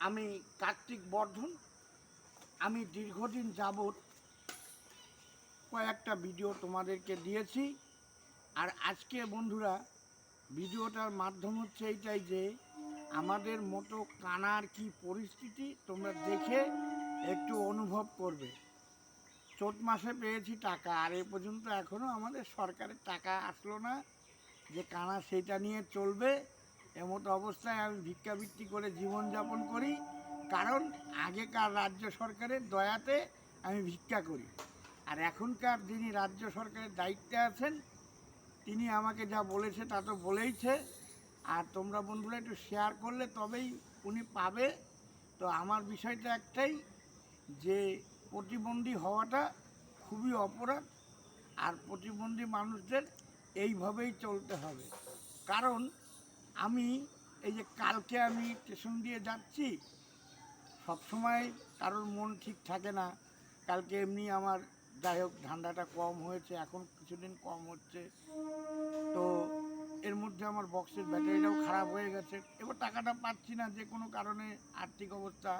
আমি কার্তিক বর্ধন। আমি দীর্ঘদিন যাবৎ কয়েকটা ভিডিও তোমাদেরকে দিয়েছি। আর আজকে বন্ধুরা ভিডিওটার মাধ্যম হচ্ছে এইটাই যে আমাদের মতো কানার কি পরিস্থিতি তোমরা দেখে একটু অনুভব করবে। চৈত মাসে পেয়েছি টাকা, আর এ পর্যন্ত এখনও আমাদের সরকারের টাকা আসলো না যে কানা সেইটা নিয়ে চলবে। এমতো অবস্থায় আমি ভিক্ষাবৃত্তি করে জীবনযাপন করি, কারণ আগেকার রাজ্য সরকারের দয়াতে আমি ভিক্ষা করি। আর এখনকার যিনি রাজ্য সরকারের দায়িত্বে আছেন তিনি আমাকে যা বলেছে তা তো বলেইছে। আর তোমরা বন্ধুরা একটু শেয়ার করলে তবেই উনি পাবে। তো আমার বিষয়টা একটাই যে প্রতিবন্ধী হওয়াটা খুবই অপরাধ, আর প্রতিবন্ধী মানুষদের এইভাবেই চলতে হবে। কারণ আমি এই যে কালকে আমি স্টেশন দিয়ে যাচ্ছি, সবসময় কারোর মন ঠিক থাকে না। কালকে এমনি আমার যাই হোক ঠান্ডাটা কম হয়েছে, এখন কিছুদিন কম হচ্ছে। তো এর মধ্যে আমার বক্সের ব্যাটারিটাও খারাপ হয়ে গেছে। এবার টাকাটা পাচ্ছি না যে কোনো কারণে, আর্থিক অবস্থা,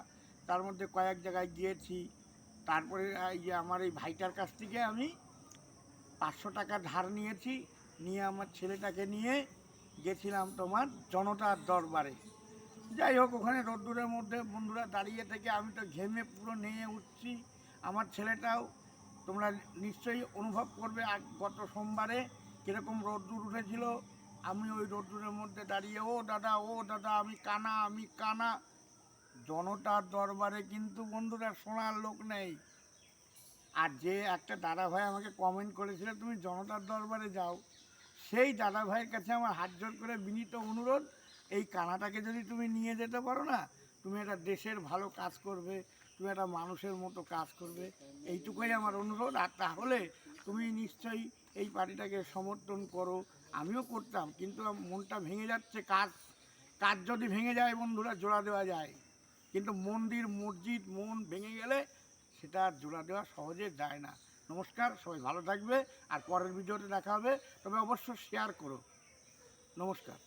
তার মধ্যে কয়েক জায়গায় গিয়েছি। তারপরে এই আমার এই ভাইটার কাছ থেকে আমি 500 টাকা ধার নিয়েছি, নিয়ে আমার ছেলেটাকে নিয়ে গেছিলাম তোমার জনতার দরবারে। যাই হোক ওখানে রোদ্দুরের মধ্যে বন্ধুরা দাঁড়িয়ে থেকে আমি তো ঘেমে পুরো নিয়ে উঠছি। আমার ছেলেটাও, তোমরা নিশ্চয়ই অনুভব করবে গত সোমবারে কীরকম রোদ্দুর উঠেছিল। আমি ওই রোদ্দুরের মধ্যে দাঁড়িয়ে ও দাদা আমি কানা, আমি কানা। জনতার দরবারে কিন্তু বন্ধুরা শোনার লোক নেই। আর যে একটা দাদা ভাই আমাকে কমেন্ট করেছিল তুমি জনতার দরবারে যাও, সেই দাদা ভাইয়ের কাছে আমার হাত জোর করে বিনীত অনুরোধ, এই কানাটাকে যদি তুমি নিয়ে যেতে পারো না, তুমি একটা দেশের ভালো কাজ করবে, তুমি একটা মানুষের মতো কাজ করবে, এইটুকুই আমার অনুরোধ। আর তাহলে তুমি নিশ্চয়ই এই পার্টিটাকে সমর্থন করো। আমিও করতাম, কিন্তু মনটা ভেঙে যাচ্ছে। কাজ কাজ যদি ভেঙে যায় বন্ধুরা জোড়া দেওয়া যায়, কিন্তু মন্দির মসজিদ মন ভেঙে গেলে সেটা আর জোড়া দেওয়া সহজে যায় না। নমস্কার, সবাই ভালো থাকবে, আর পরের ভিডিওতে দেখা হবে। তবে অবশ্যই শেয়ার করো। নমস্কার।